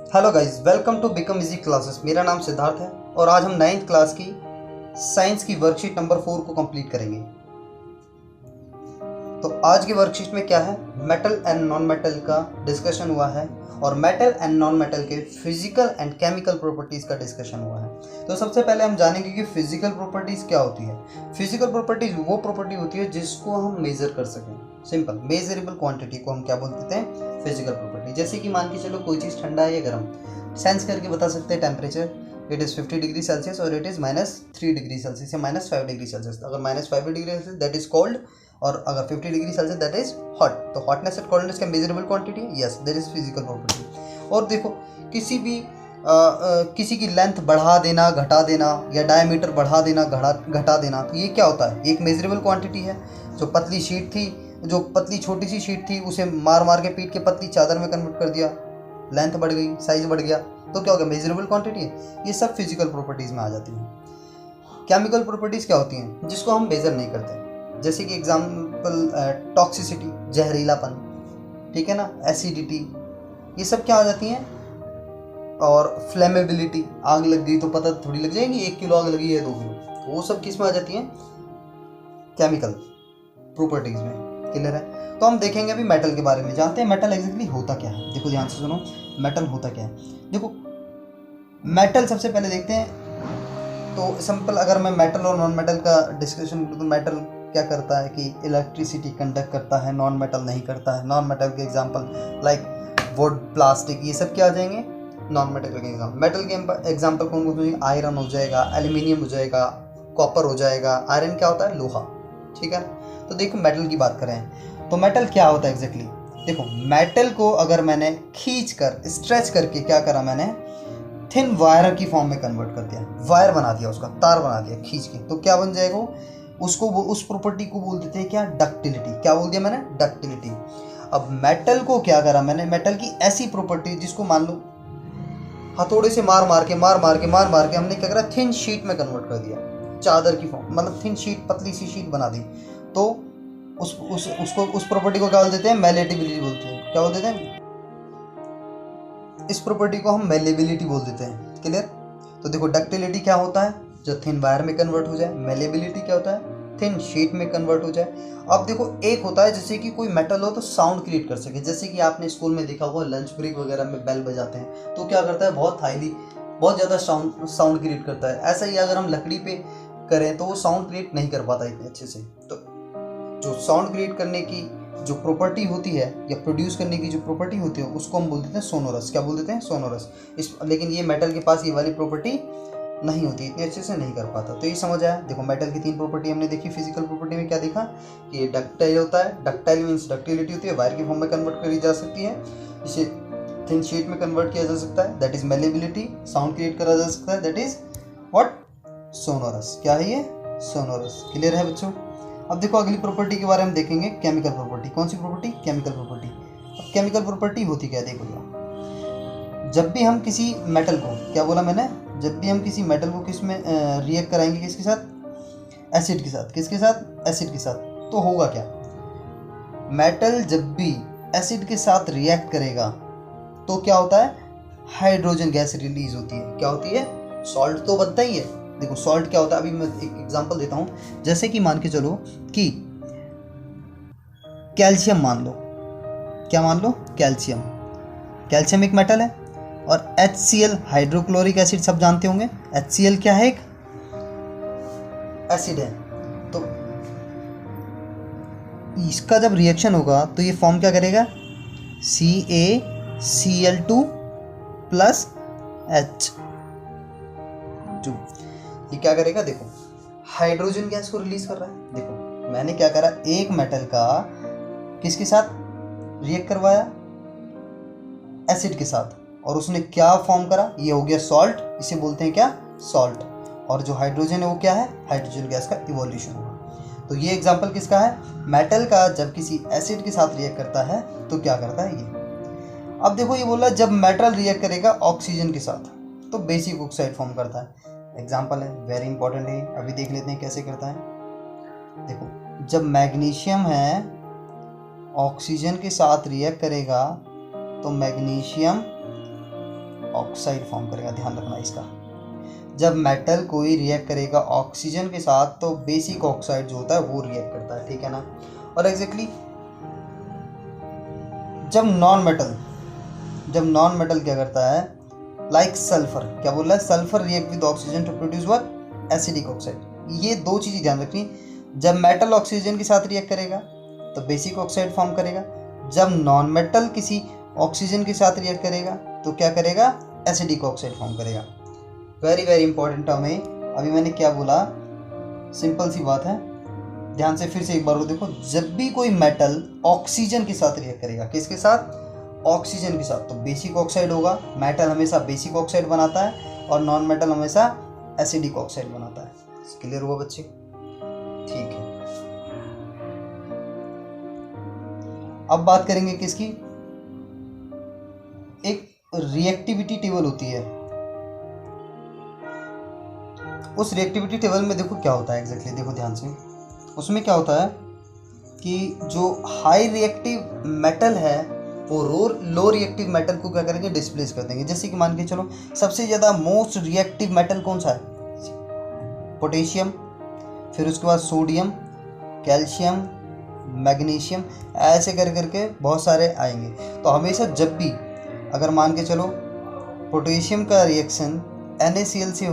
Hello guys, welcome to become easy classes. मेरा नाम सिद्धार्थ है और आज हम 9th क्लास की साइंस की वर्कशीट नंबर 4 को कंप्लीट करेंगे। तो आज की वर्कशीट में क्या है, मेटल एंड नॉन मेटल का डिस्कशन हुआ है और मेटल एंड नॉन मेटल के फिजिकल एंड केमिकल प्रॉपर्टीज़ का डिस्कशन हुआ है। तो सबसे पहले हम जानेंगे कि फिजिकल प्रॉपर्टीज़ क्या होती है। फिजिकल प्रॉपर्टीज़ वो प्रॉपर्टी होती है जिसको हम मेजर कर सकें। सिंपल मेजरेबल क्वांटिटी को हम क्या बोल देते हैं, फिजिकल प्रॉपर्टी। जैसे कि मान के चलो कोई चीज़ ठंडा है या गर्म, सेंस करके बता सकते हैं temperature, it is 50 degree Celsius और इट इज़ -3 डिग्री सेल्सियस या -5 डिग्री सेल्सियस। अगर -5 degree Celsius that is cold और अगर 50 degree Celsius that is hot. तो हॉटनेस एंड कोल्डनेस का मेजरेबल क्वांटिटी है, yes that is physical property. और देखो किसी की लेंथ बढ़ा देना, घटा देना या डायमीटर बढ़ा देना, घटा देना, तो ये क्या होता है, एक मेजरेबल क्वांटिटी है। जो पतली शीट थी, जो पतली छोटी सी शीट थी, उसे मार मार के पीट के पतली चादर में कन्वर्ट कर दिया, लेंथ बढ़ गई, साइज बढ़ गया, तो क्या हो गया, मेजरेबल क्वांटिटी है। ये सब फिजिकल प्रॉपर्टीज़ में आ जाती हैं। केमिकल प्रॉपर्टीज़ क्या होती हैं, जिसको हम मेजर नहीं करते। जैसे कि एग्जाम्पल टॉक्सिसिटी, जहरीलापन, ठीक है ना, एसिडिटी, ये सब क्या आ जाती हैं। और फ्लेमेबिलिटी, आग लग गई तो पता थोड़ी लग जाएगी 1 किलो आग लगी है 2 किलो, तो वो सब किस में आ जाती हैं, केमिकल प्रॉपर्टीज़ में। क्लियर है। तो हम देखेंगे अभी मेटल के बारे में, जानते हैं मेटल एग्जैक्टली होता क्या है। देखो ध्यान से सुनो, मेटल होता क्या है। देखो मेटल सबसे पहले देखते हैं। तो सिंपल अगर मैं मेटल और नॉन मेटल का डिस्कशन करूँ तो मेटल क्या करता है कि इलेक्ट्रिसिटी कंडक्ट करता है, नॉन मेटल नहीं करता है। नॉन मेटल के एग्जांपल लाइक वुड, प्लास्टिक, ये सब क्या आ जाएंगे, नॉन मेटल के एग्जांपल। मेटल के एग्जांपल कौन कौन से, आयरन हो जाएगा, एल्यूमिनियम हो जाएगा, कॉपर हो जाएगा। आयरन क्या होता है, लोहा, ठीक है। तो देखो मेटल की बात करें तो मेटल क्या होता है एग्जैक्टली। देखो मेटल को अगर मैंने खींच कर, स्ट्रेच करके क्या करा, मैंने थिन वायर की फॉर्म में कन्वर्ट कर दिया, वायर बना दिया, उसका तार बना दिया खींच के, तो क्या बन जाएगा उसको, वो उस प्रॉपर्टी को बोल देते हैं क्या, डक्टिलिटी। क्या बोल दिया मैंने, डक्टिलिटी। अब मेटल को क्या करा मैंने, मेटल की ऐसी प्रॉपर्टी जिसको मान लो हथौड़े से मार मार के हमने क्या करा, थिन शीट में कन्वर्ट कर दिया, चादर की फॉर्म, मतलब थिन शीट, पतली सी शीट बना दी। तो उस प्रॉपर्टी को क्या बोल देते हैं, मेलेटिबिलिटी बोलते हैं। क्या बोल देते हैं, इस प्रॉपर्टी को हम मेलेबिलिटी बोल देते हैं। क्लियर। तो देखो डक्टिलिटी क्या होता है, जो थिन वायर में कन्वर्ट हो जाए। मेलेबिलिटी क्या होता है, थिन शीट में कन्वर्ट हो जाए। अब देखो एक होता है जैसे कि कोई मेटल हो तो साउंड क्रिएट कर सके, जैसे कि आपने स्कूल में देखा होगा लंच ब्रेक वगैरह में बेल बजाते हैं तो क्या करता है, बहुत ज़्यादा साउंड क्रिएट करता है। ऐसा ही अगर हम लकड़ी पे करें तो वो साउंड क्रिएट नहीं कर पाता इतने अच्छे से। तो जो साउंड क्रिएट करने की जो प्रॉपर्टी होती है या प्रोड्यूस करने की जो प्रॉपर्टी होती है उसको हम बोल देते हैं सोनोरस। क्या बोल देते हैं, सोनोरस। लेकिन ये मेटल के पास ये वाली प्रॉपर्टी नहीं होती, इतने अच्छे से नहीं कर पाता। तो ये समझ आया। देखो मेटल की 3 प्रॉपर्टी हमने देखी। फिजिकल प्रॉपर्टी में क्या देखा कि ये डक्टाइल होता है, डक्टाइल मीन्स डक्टिलिटी होती है, वायर की फॉर्म में कन्वर्ट करी जा सकती है, इसे थिन शीट में कन्वर्ट किया जा सकता है, that is malleability. Sound create करा जा सकता है, दैट इज व्हाट, सोनोरस। क्या है ये, सोनोरस। क्लियर है बच्चों। अब देखो अगली प्रॉपर्टी के बारे में देखेंगे, केमिकल प्रॉपर्टी। कौन सी प्रॉपर्टी, केमिकल प्रॉपर्टी। अब केमिकल प्रॉपर्टी होती क्या है, देखो यार, जब भी हम किसी मेटल को, क्या बोला मैंने, जब भी हम किसी मेटल को किस में रिएक्ट कराएंगे, किसके साथ, एसिड के साथ। किसके साथ, एसिड के साथ। तो होगा क्या, मेटल जब भी एसिड के साथ रिएक्ट करेगा तो क्या होता है, हाइड्रोजन गैस रिलीज होती है। क्या होती है, सॉल्ट तो बनता ही है। देखो सॉल्ट क्या होता है, अभी मैं एक एग्जांपल देता हूँ। जैसे कि मान के चलो कि कैल्शियम मान लो, क्या मान लो, कैल्शियम। कैल्शियम एक मेटल है और HCl हाइड्रोक्लोरिक एसिड सब जानते होंगे। HCl क्या है, एक एसिड है। तो इसका जब रिएक्शन होगा तो ये फॉर्म क्या करेगा, CaCl2 प्लस H2। ये क्या करेगा, देखो हाइड्रोजन गैस को रिलीज कर रहा है। देखो मैंने क्या करा, एक मेटल का किसके साथ रिएक्ट करवाया, एसिड के साथ, और उसने क्या फॉर्म करा, ये हो गया सॉल्ट। इसे बोलते हैं क्या, सॉल्ट। और जो हाइड्रोजन है वो क्या है, हाइड्रोजन गैस का इवोल्यूशन होगा। तो ये एग्जांपल किसका है, मेटल का जब किसी एसिड के साथ रिएक्ट करता है तो क्या करता है ये। अब देखो ये बोला जब मेटल रिएक्ट करेगा ऑक्सीजन के साथ तो बेसिक ऑक्साइड फॉर्म करता है। एग्जाम्पल है, वेरी इंपॉर्टेंट है, अभी देख लेते हैं कैसे करता है। देखो जब मैग्नीशियम है ऑक्सीजन के साथ रिएक्ट करेगा तो मैग्नीशियम ऑक्साइड फॉर्म करेगा, ध्यान रखना इसका। जब मेटल कोई रिएक्ट करेगा ऑक्सीजन के साथ तो बेसिक ऑक्साइड जो होता है वो रिएक्ट करता है, ठीक है ना। और एग्जैक्टली जब नॉन मेटल क्या करता है, लाइक सल्फर, क्या बोल रहा है, sulphur react with oxygen to produce what, acidic oxide. ये दो चीज़ें ध्यान रखनी। जब मेटल ऑक्सीजन के साथ रिएक्ट करेगा तो बेसिक ऑक्साइड फॉर्म करेगा, जब नॉन मेटल किसी ऑक्सीजन के साथ रिएक्ट करेगा तो क्या करेगा, एसिडिक ऑक्साइड फॉर्म करेगा। वेरी वेरी इंपॉर्टेंट टर्म है। अभी मैंने क्या बोला, सिंपल सी बात है, ध्यान से फिर से एक बार वो देखो। जब भी कोई मेटल ऑक्सीजन के साथ रिएक्ट करेगा, किसके साथ, ऑक्सीजन के साथ, तो बेसिक ऑक्साइड होगा। मेटल हमेशा बेसिक ऑक्साइड बनाता है और नॉन मेटल हमेशा एसिडिक ऑक्साइड बनाता है। क्लियर हुआ बच्चे, ठीक है। अब बात करेंगे किसकी, एक रिएक्टिविटी टेबल होती है। उस रिएक्टिविटी टेबल में देखो क्या होता है एग्जैक्टली, देखो ध्यान से। उसमें क्या होता है कि जो हाई रिएक्टिव मेटल है वो लो रिएक्टिव मेटल को क्या करेंगे, डिस्प्लेस कर देंगे। जैसे कि मान के चलो सबसे ज़्यादा मोस्ट रिएक्टिव मेटल कौन सा है, पोटेशियम, फिर उसके बाद सोडियम, कैल्शियम, मैग्नीशियम, ऐसे कर करके बहुत सारे आएंगे। तो हमेशा जब भी अगर मान के चलो पोटेशियम का रिएक्शन NaCl से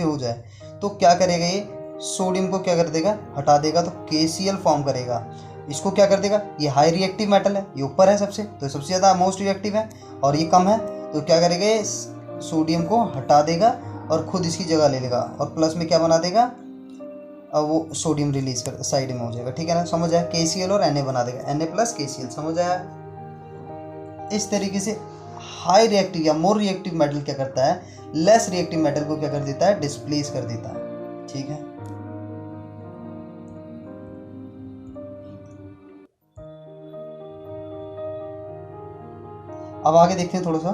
हो जाए तो क्या करेगा, ये सोडियम को क्या कर देगा, हटा देगा, तो KCl फॉर्म करेगा। इसको क्या कर देगा, ये हाई रिएक्टिव मेटल है, ये ऊपर है सबसे, तो सबसे ज़्यादा मोस्ट रिएक्टिव है, और ये कम है, तो क्या करेगा, ये सोडियम को हटा देगा और खुद इसकी जगह ले लेगा, और प्लस में क्या बना देगा, अब वो सोडियम रिलीज कर साइड में हो जाएगा, ठीक है ना, समझ आया। KCl और Na बना देगा, Na प्लस KCl, समझ आया। इस तरीके से हाई रिएक्टिव या मोर रिएक्टिव मेटल क्या करता है, लेस रिएक्टिव मेटल को क्या कर देता है, डिस्प्लेस कर देता है, ठीक है। अब आगे देखते हैं थोड़ा सा,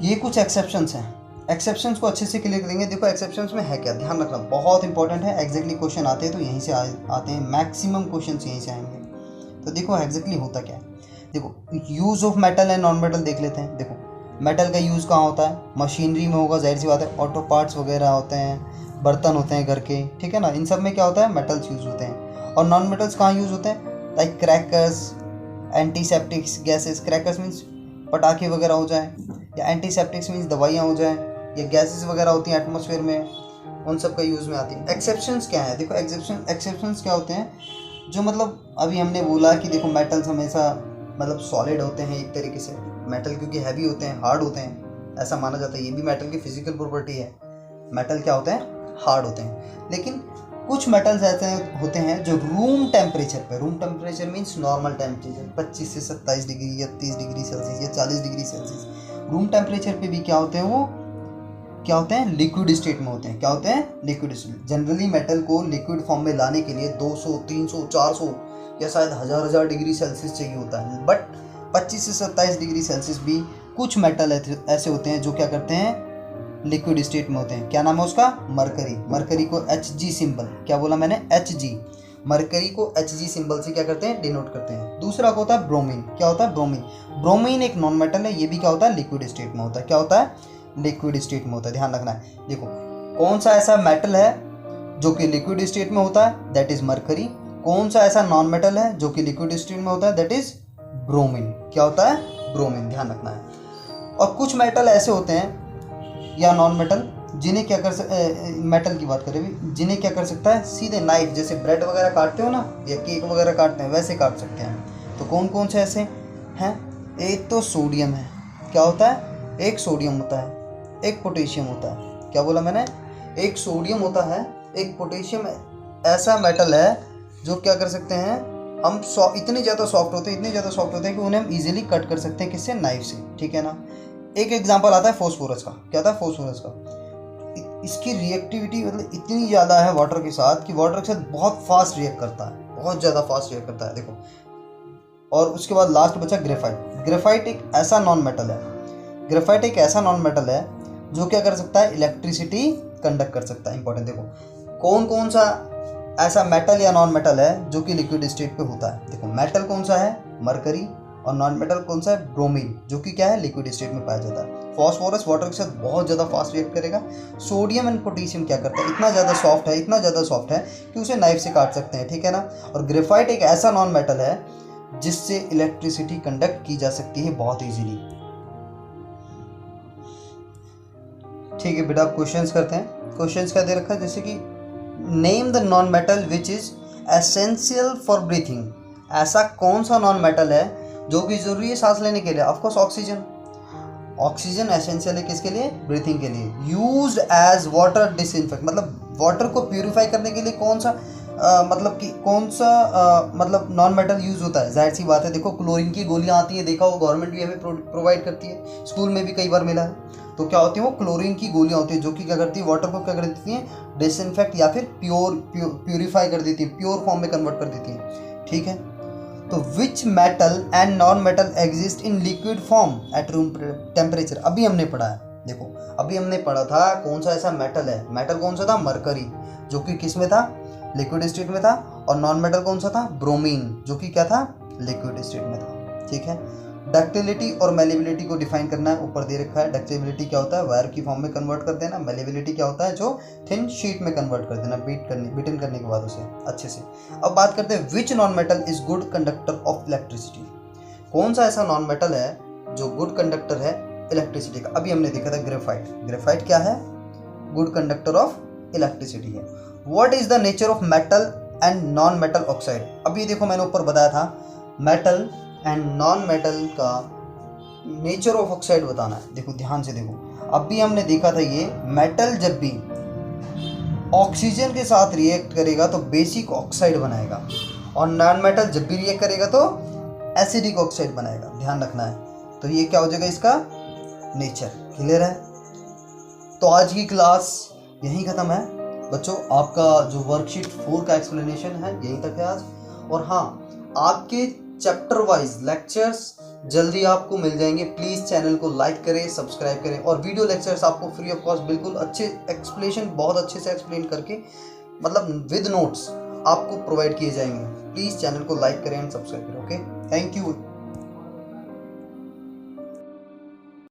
ये कुछ एक्सेप्शंस हैं। एक्सेप्शंस को अच्छे से क्लियर करेंगे। देखो एक्सेप्शंस में है क्या, ध्यान रखना, बहुत इंपॉर्टेंट है। एग्जैक्टली क्वेश्चन आते हैं तो यहीं से आते हैं, मैक्सिमम क्वेश्चंस यहीं से आएंगे। तो देखो एग्जैक्टली होता क्या है, देखो use of metal and non metal देख लेते हैं। देखो मेटल का यूज़ कहाँ होता है, मशीनरी में होगा, जाहिर सी बात है, ऑटो पार्ट्स वगैरह होते हैं, बर्तन होते हैं घर के, ठीक है ना, इन सब में क्या होता है, मेटल्स यूज़ होते हैं। और नॉन मेटल्स कहाँ यूज़ होते हैं, like crackers, antiseptics gases, crackers means पटाखे वगैरह हो जाए, या एंटीसेप्टिक्स मीन्स दवाइयाँ हो जाएँ, या गैसेस वगैरह होती हैं एटमॉस्फेयर में, उन सब का यूज़ में आती है। एक्सेप्शंस क्या है, देखो एक्सेप्शंस क्या होते हैं, जो मतलब अभी हमने बोला कि देखो मेटल्स हमेशा मतलब सॉलिड होते हैं एक तरीके से, मेटल क्योंकि हैवी होते हैं, हार्ड होते हैं, ऐसा माना जाता है। ये भी मेटल की फिजिकल प्रॉपर्टी है, मेटल क्या होते हैं, हार्ड होते हैं। लेकिन कुछ मेटल्स ऐसे होते हैं जो room temperature means normal temperature 25 से 27 डिग्री या 30 डिग्री सेल्सियस या 40 डिग्री सेल्सियस, रूम टेम्परेचर पे भी क्या होते हैं, वो क्या होते हैं, लिक्विड स्टेट में होते हैं। क्या होते हैं, लिक्विड स्टेट। जनरली मेटल को लिक्विड फॉर्म में लाने के लिए 200, 300, 400 या शायद हज़ार डिग्री सेल्सियस चाहिए होता है, बट 25 से 27 डिग्री सेल्सियस भी कुछ मेटल ऐसे होते हैं जो क्या करते हैं, लिक्विड स्टेट में होते हैं। क्या नाम है उसका, मरकरी को Hg सिंबल, क्या बोला मैंने, Hg, मरकरी को Hg सिंबल से क्या करते हैं, डिनोट करते हैं। दूसरा को होता है ब्रोमीन, क्या होता है, ब्रोमीन एक नॉन मेटल है, ये भी क्या होता है, लिक्विड स्टेट में होता है। क्या होता है, लिक्विड स्टेट में होता है, ध्यान रखना है। देखो कौन सा ऐसा मेटल है जो कि लिक्विड स्टेट में होता है, दैट इज मरकरी। कौन सा ऐसा नॉन मेटल है जो कि लिक्विड स्टेट में होता है, दैट इज ब्रोमीन। क्या होता है, ब्रोमीन, ध्यान रखना है। और कुछ मेटल ऐसे होते हैं या नॉन मेटल जिन्हें क्या कर मेटल की बात करें, जिन्हें क्या कर सकता है, सीधे नाइफ, जैसे ब्रेड वगैरह काटते हो ना, या केक वगैरह काटते हैं, वैसे काट सकते हैं। तो कौन कौन से ऐसे हैं, एक तो सोडियम है, क्या होता है, एक सोडियम होता है, एक पोटेशियम होता है। क्या बोला मैंने, एक सोडियम होता है, एक पोटेशियम ऐसा मेटल है जो क्या कर सकते हैं हम, इतने ज़्यादा सॉफ्ट होते हैं कि उन्हें हम इजीली कट कर सकते हैं, किससे, नाइफ से, ठीक है ना। एक एग्जांपल आता है फॉस्फोरस का, क्या था, फॉस्फोरस का। इसकी रिएक्टिविटी मतलब इतनी ज़्यादा है वाटर के साथ कि वाटर के साथ बहुत फास्ट रिएक्ट करता है, बहुत ज़्यादा फास्ट रिएक्ट करता है, देखो। और उसके बाद लास्ट बचा ग्रेफाइट एक ऐसा नॉन मेटल है जो क्या कर सकता है, इलेक्ट्रिसिटी कंडक्ट कर सकता है। इंपॉर्टेंट, देखो कौन कौन सा ऐसा मेटल या नॉन मेटल है जो कि लिक्विड स्टेट पे होता है। देखो मेटल कौन सा है, मरकरी, और नॉन मेटल कौन सा है, ब्रोमीन, जो कि क्या है, लिक्विड स्टेट में पाया जाता है। फॉस्फोरस वाटर के साथ बहुत ज़्यादा फास्ट रिएक्ट करेगा। सोडियम एंड पोटेशियम क्या करता है, इतना ज़्यादा सॉफ्ट है कि उसे नाइफ से काट सकते हैं, ठीक है ना। और ग्रेफाइट एक ऐसा नॉन मेटल है जिससे इलेक्ट्रिसिटी कंडक्ट की जा सकती है बहुत ईजीली। ठीक है बेटा, आप क्वेश्चंस करते हैं। क्वेश्चंस क्या दे रखा है, जैसे कि name the non metal which is essential for breathing. ऐसा कौन सा नॉन मेटल है जो कि जरूरी है सांस लेने के लिए, ऑफकोर्स ऑक्सीजन। ऑक्सीजन एसेंशियल है किसके लिए, ब्रीथिंग के लिए। यूज्ड एज वाटर डिसइंफेक्ट, मतलब वाटर को प्यूरिफाई करने के लिए कौन सा मतलब नॉन मेटल यूज होता है, जाहिर सी बात है। देखो क्लोरीन की गोलियां आती हैं, देखा हो, गवर्नमेंट भी हमें प्रोवाइड करती है, स्कूल में भी कई बार मिला है। तो क्या होती है, वो क्लोरीन की गोलियां होती है जो कि क्या करती है, वाटर को क्या कर देती हैं, डिसइंफेक्ट या फिर प्योरीफाई कर देती है, प्योर फॉर्म में कन्वर्ट कर देती है, ठीक है। तो which metal and non metal exist in liquid form at room temperature. अभी हमने पढ़ा है, देखो अभी हमने पढ़ा था कौन सा ऐसा मेटल है, मेटल कौन सा था, मरकरी, जो कि किस में था, लिक्विड स्टेट में था। और नॉन मेटल कौन सा था, ब्रोमीन, जो कि क्या था, लिक्विड स्टेट में था, ठीक है। डक्टिलिटी और मेलेबिलिटी को डिफाइन करना है, ऊपर दे रखा है। डक्टिलिटी क्या होता है, वायर की फॉर्म में कन्वर्ट कर देना। मेलेबिलिटी क्या होता है, जो थिन शीट में कन्वर्ट कर देना, बीटन करने के बाद उसे अच्छे से। अब बात करते हैं which non metal is good conductor of electricity. कौन सा ऐसा नॉन मेटल है जो गुड कंडक्टर है इलेक्ट्रिसिटी का। अभी हमने देखा था ग्रेफाइट। ग्रेफाइट क्या है, गुड कंडक्टर ऑफ इलेक्ट्रिसिटी है। What is the nature of metal and non metal oxide. अभी देखो मैंने ऊपर बताया था मेटल एंड नॉन मेटल का नेचर ऑफ ऑक्साइड बताना है। देखो ध्यान से देखो, अभी हमने देखा था ये मेटल जब भी ऑक्सीजन के साथ रिएक्ट करेगा तो बेसिक ऑक्साइड बनाएगा, और नॉन मेटल जब भी रिएक्ट करेगा तो एसिडिक ऑक्साइड बनाएगा, ध्यान रखना है। तो ये क्या हो जाएगा, इसका नेचर क्लियर है। तो आज की क्लास यहीं ख़त्म है बच्चों। आपका जो वर्कशीट 4 का एक्सप्लेनेशन है यहीं तक है आज। और हाँ, आपके चैप्टर वाइज लेक्चर्स जल्दी आपको मिल जाएंगे। प्लीज़ चैनल को लाइक करें, सब्सक्राइब करें, और वीडियो लेक्चर्स आपको फ्री ऑफ कॉस्ट बिल्कुल अच्छे एक्सप्लेनेशन, बहुत अच्छे से एक्सप्लेन करके, मतलब विद नोट्स आपको प्रोवाइड किए जाएंगे। प्लीज़ चैनल को लाइक करें एंड सब्सक्राइब करें। Okay, thank you.